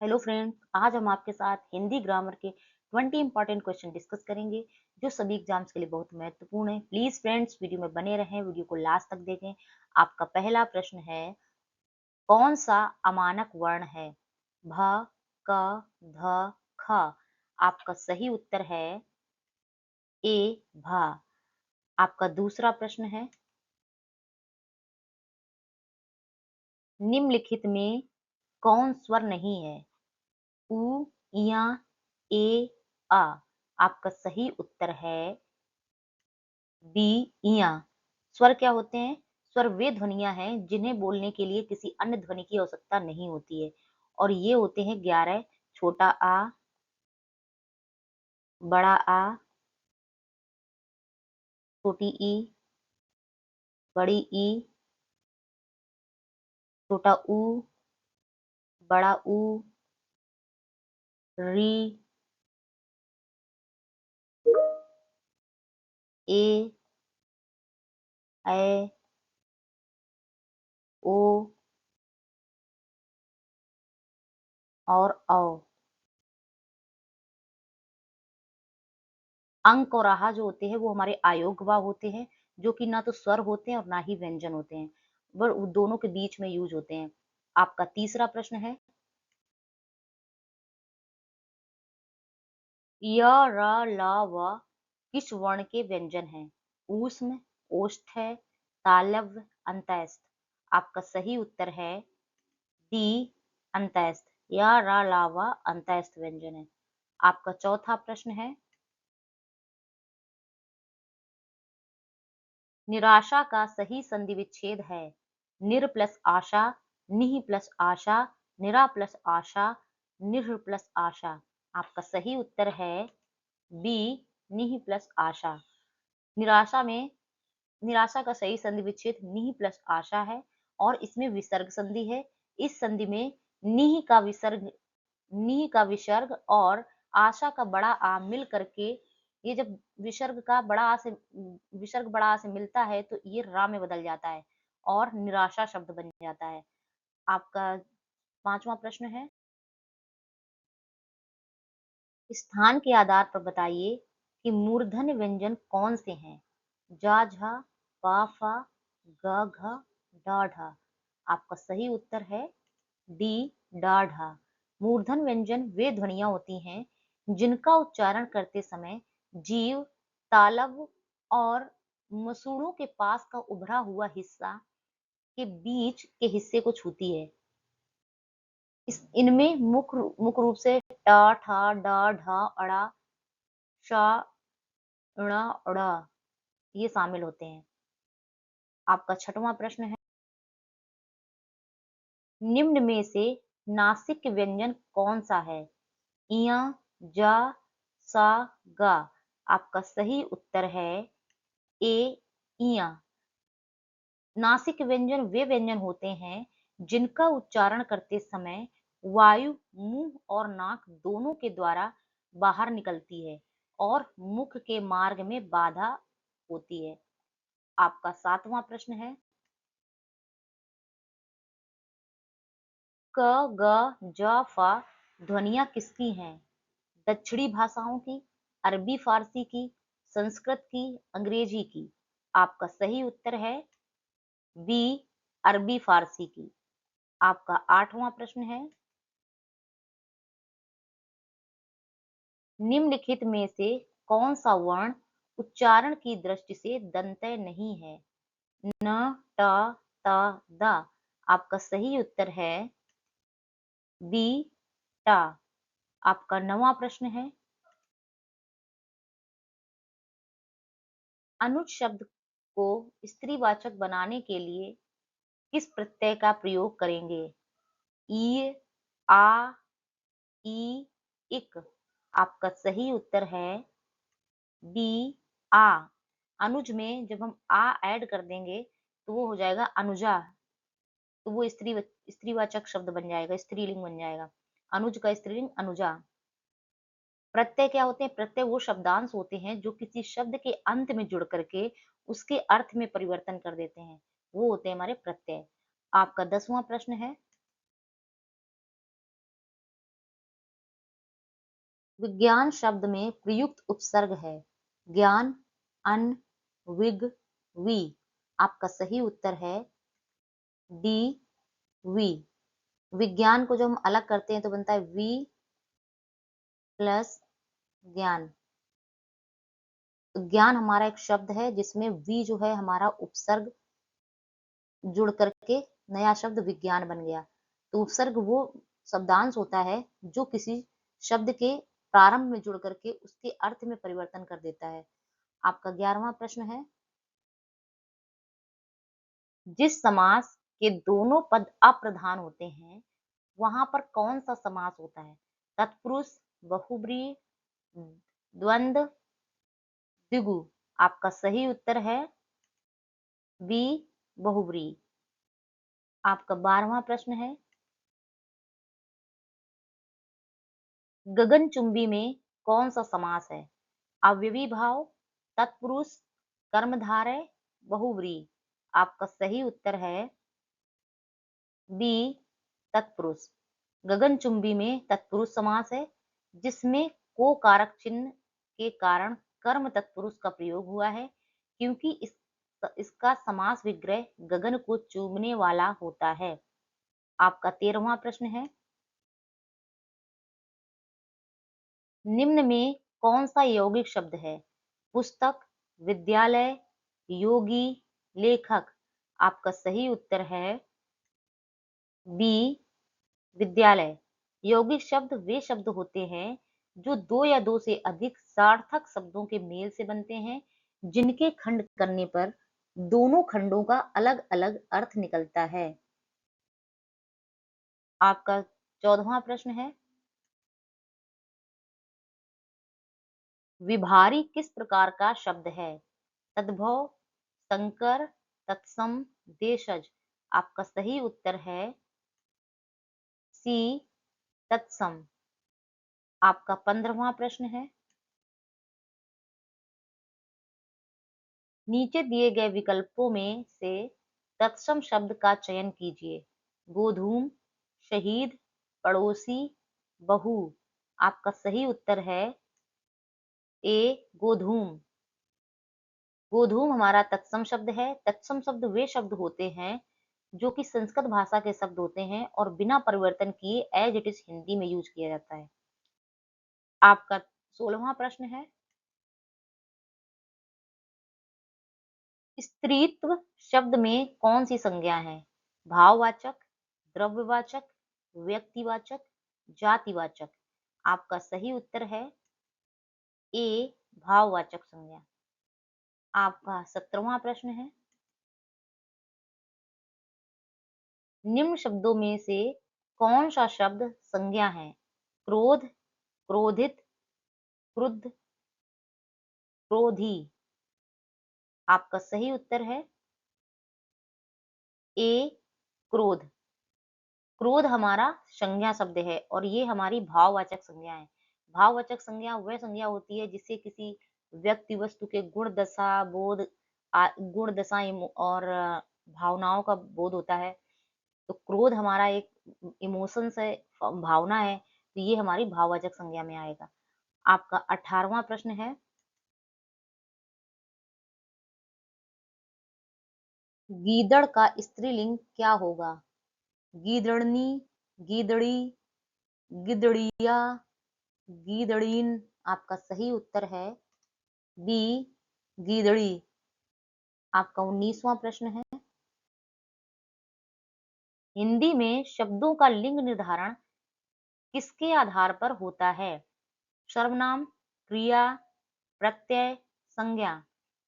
Hello friends, आज हम आपके साथ हिंदी ग्रामर के 20 इंपॉर्टेंट क्वेश्चन डिस्कस करेंगे जो सभी एग्जाम्स के लिए बहुत महत्वपूर्ण है। प्लीज फ्रेंड्स वीडियो में बने रहें, वीडियो को लास्ट तक देखें। आपका पहला प्रश्न है, कौन सा अमानक वर्ण है? भ, क, ध, ख। आपका सही उत्तर है ए, भ। आपका दूसरा प्रश्न है, निम्नलिखित में कौन स्वर नहीं है? उ, इया, ए, आ। आपका सही उत्तर है बी, इया। स्वर क्या होते हैं? स्वर वे ध्वनियां हैं जिन्हें बोलने के लिए किसी अन्य ध्वनि की आवश्यकता नहीं होती है, और ये होते हैं 11। छोटा आ, बड़ा आ, छोटी ई, बड़ी ई, छोटा ऊ, बड़ा ऊ, री, ए, ऐ, ओ और औ। अंक और आहा जो होते हैं वो हमारे अयोगवाह होते हैं, जो कि ना तो स्वर होते हैं और ना ही व्यंजन होते हैं, पर वो दोनों के बीच में यूज होते हैं। आपका तीसरा प्रश्न है, य, र, ल, व किस वर्ण के व्यंजन हैं? ऊष्म, ओष्ठ, तालव्य, अंतस्थ। आपका सही उत्तर है डी, अंतस्थ। य, र, ल, व अंतस्थ व्यंजन है। आपका चौथा प्रश्न है, निराशा का सही संधि विच्छेद है? निर प्लस आशा, निह प्लस आशा, निरा प्लस आशा, निर प्लस आशा। आपका सही उत्तर है बी, निह प्लस आशा। निराशा में निराशा का सही संधि विच्छेद निह प्लस आशा है, और इसमें विसर्ग संधि है। इस संधि में निह का विसर्ग और आशा का बड़ा आ मिल करके, ये जब विसर्ग बड़ा आ से मिलता है तो ये रा में बदल जाता है और निराशा शब्द बन जाता है। आपका पांचवा प्रश्न है, स्थान के आधार पर बताइए कि मूर्धन्य व्यंजन कौन से हैं? जा, झा, पा, फा, ग, घ, ड, ढ। आपका सही उत्तर है डी, डा, ढा। मूर्धन व्यंजन वे ध्वनियां होती हैं जिनका उच्चारण करते समय जीव तालव और मसूड़ों के पास का उभरा हुआ हिस्सा के बीच के हिस्से को छूती है। इनमें मुख्य रूप से टा, ठा, डा, ढा, अड़ा, शा, ण, ड़ ये शामिल होते हैं। आपका छठवां प्रश्न है, निम्न में से नासिक व्यंजन कौन सा है? इया, जा, सा, गा। आपका सही उत्तर है ए, इया। नासिक व्यंजन वे व्यंजन होते हैं जिनका उच्चारण करते समय वायु मुंह और नाक दोनों के द्वारा बाहर निकलती है और मुख के मार्ग में बाधा होती है। आपका सातवां प्रश्न है, क, ग, ज, फ ध्वनियां किसकी हैं? दक्षिणी भाषाओं की, अरबी फारसी की, संस्कृत की, अंग्रेजी की। आपका सही उत्तर है बी, अरबी फारसी की। आपका आठवां प्रश्न है, निम्नलिखित में से कौन सा वर्ण उच्चारण की दृष्टि से दंतय नहीं है? न, ट, त, द। आपका सही उत्तर है बी, टा। आपका नवां प्रश्न है, अनुज शब्द को स्त्रीवाचक बनाने के लिए किस प्रत्यय का प्रयोग करेंगे? ई, आ, ई, इक। आपका सही उत्तर है बी, आ। अनुज में जब हम आ ऐड कर देंगे तो वो हो जाएगा अनुजा, तो वो स्त्रीवाचक शब्द बन जाएगा, स्त्रीलिंग बन जाएगा। अनुज का स्त्रीलिंग अनुजा। प्रत्यय क्या होते हैं? प्रत्यय वो शब्दांश होते हैं जो किसी शब्द के अंत में जुड़ करके उसके अर्थ में परिवर्तन कर देते हैं, वो होते हैं हमारे प्रत्यय। आपका 10वां प्रश्न है, विज्ञान शब्द में प्रयुक्त उपसर्ग है ज्ञान, अन, विग, वी। आपका सही उत्तर है डी, वी। विज्ञान को जो हम अलग करते हैं तो बनता है वी प्लस ज्ञान। ज्ञान हमारा एक शब्द है जिसमें वी जो है हमारा उपसर्ग जुड़ करके नया शब्द विज्ञान बन गया। तो उपसर्ग वो शब्दांश होता है जो किसी शब्द के प्रारंभ में जुड़ करके उसके अर्थ में परिवर्तन कर देता है। आपका 11वां प्रश्न है, जिस समास के दोनों पद अप्रधान होते हैं वहां पर कौन सा समास होता है? तत्पुरुष, बहुब्रीहि, द्वंद्व, द्विगु। आपका सही उत्तर है बी, बहुब्रीहि। आपका 12वां प्रश्न है, गगनचुंबी में कौन सा समास है? अव्ययी भाव, तत्पुरुष, कर्मधारय, बहुव्रीहि। आपका सही उत्तर है बी, तत्पुरुष। गगनचुंबी में तत्पुरुष समास है जिसमें को कारक चिन्ह के कारण कर्म तत्पुरुष का प्रयोग हुआ है क्योंकि इसका समास विग्रह गगन को चूमने वाला होता है। आपका 13वां प्रश्न है, निम्न में कौन सा यौगिक शब्द है? पुस्तक, विद्यालय, योगी, लेखक। आपका सही उत्तर है बी, विद्यालय। यौगिक शब्द वे शब्द होते हैं जो दो या दो से अधिक सार्थक शब्दों के मेल से बनते हैं जिनके खंड करने पर दोनों खंडों का अलग अलग अर्थ निकलता है। आपका 14वां प्रश्न है, विभारी किस प्रकार का शब्द है? तद्भव, संकर, तत्सम, देशज। आपका सही उत्तर है सी, तत्सम। आपका 15वां प्रश्न है, नीचे दिए गए विकल्पों में से तत्सम शब्द का चयन कीजिए। गोधूम, शहीद, पड़ोसी, बहू। आपका सही उत्तर है ए, गोधूम। गोधूम हमारा तत्सम शब्द है। तत्सम शब्द वे शब्द होते हैं जो कि संस्कृत भाषा के शब्द होते हैं और बिना परिवर्तन किए एज इट इज हिंदी में यूज किया जाता है। आपका 16वां प्रश्न है, स्त्रीत्व शब्द में कौन सी संज्ञा है? भाववाचक, द्रव्यवाचक, व्यक्तिवाचक, जातिवाचक। आपका सही उत्तर है ए, भाववाचक संज्ञा। आपका 17वां प्रश्न है, निम्न शब्दों में से कौन सा शब्द संज्ञा है? क्रोध, क्रोधित, क्रुद्ध, क्रोधी। आपका सही उत्तर है ए, क्रोध। क्रोध हमारा संज्ञा शब्द है और ये हमारी भाववाचक संज्ञा है। भाववाचक संज्ञा वह संज्ञा होती है जिससे किसी व्यक्ति वस्तु के गुण दशा बोध गुण दशा और भावनाओं का बोध होता है। तो क्रोध हमारा एक इमोशंस है, भावना है, तो ये हमारी भाववाचक संज्ञा में आएगा। आपका 18वां प्रश्न है, गीदड़ का स्त्रीलिंग क्या होगा? गीदड़नी, गीदड़ी, गिदड़िया, गीदड़ीन। आपका सही उत्तर है बी, गीदड़ी। आपका 19वां प्रश्न है, हिंदी में शब्दों का लिंग निर्धारण किसके आधार पर होता है? सर्वनाम, क्रिया, प्रत्यय, संज्ञा।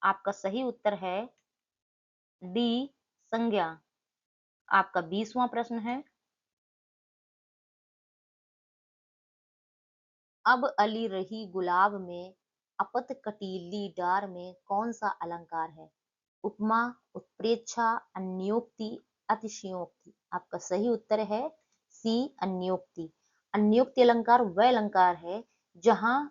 आपका सही उत्तर है डी, संज्ञा। आपका 20वां प्रश्न है, अब अली रही गुलाब में अपत कटीली डार में कौन सा अलंकार है? उपमा, उत्प्रेक्षा, अन्योक्ति, अतिशयोक्ति। आपका सही उत्तर है सी, अन्योक्ति। अन्योक्ति अलंकार वह अलंकार है जहां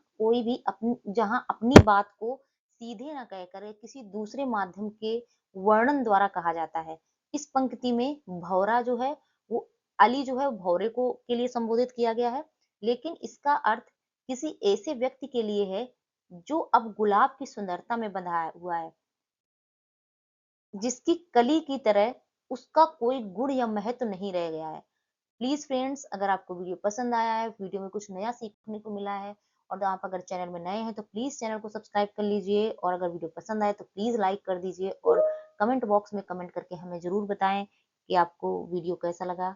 अपनी बात को सीधे न कहकर किसी दूसरे माध्यम के वर्णन द्वारा कहा जाता है। इस पंक्ति में भौरा जो है वो अली जो है भौरे को के लिए संबोधित किया गया है, लेकिन इसका अर्थ किसी ऐसे व्यक्ति के लिए है जो अब गुलाब की सुंदरता में बंधा हुआ है, जिसकी कली की तरह उसका कोई गुण या महत्व नहीं रह गया है। प्लीज फ्रेंड्स, अगर आपको वीडियो पसंद आया है, वीडियो में कुछ नया सीखने को मिला है और आप अगर चैनल में नए हैं तो प्लीज चैनल को सब्सक्राइब कर लीजिए, और अगर वीडियो पसंद आए तो प्लीज लाइक कर दीजिए, और कमेंट बॉक्स में कमेंट करके हमें जरूर बताएं कि आपको वीडियो कैसा लगा।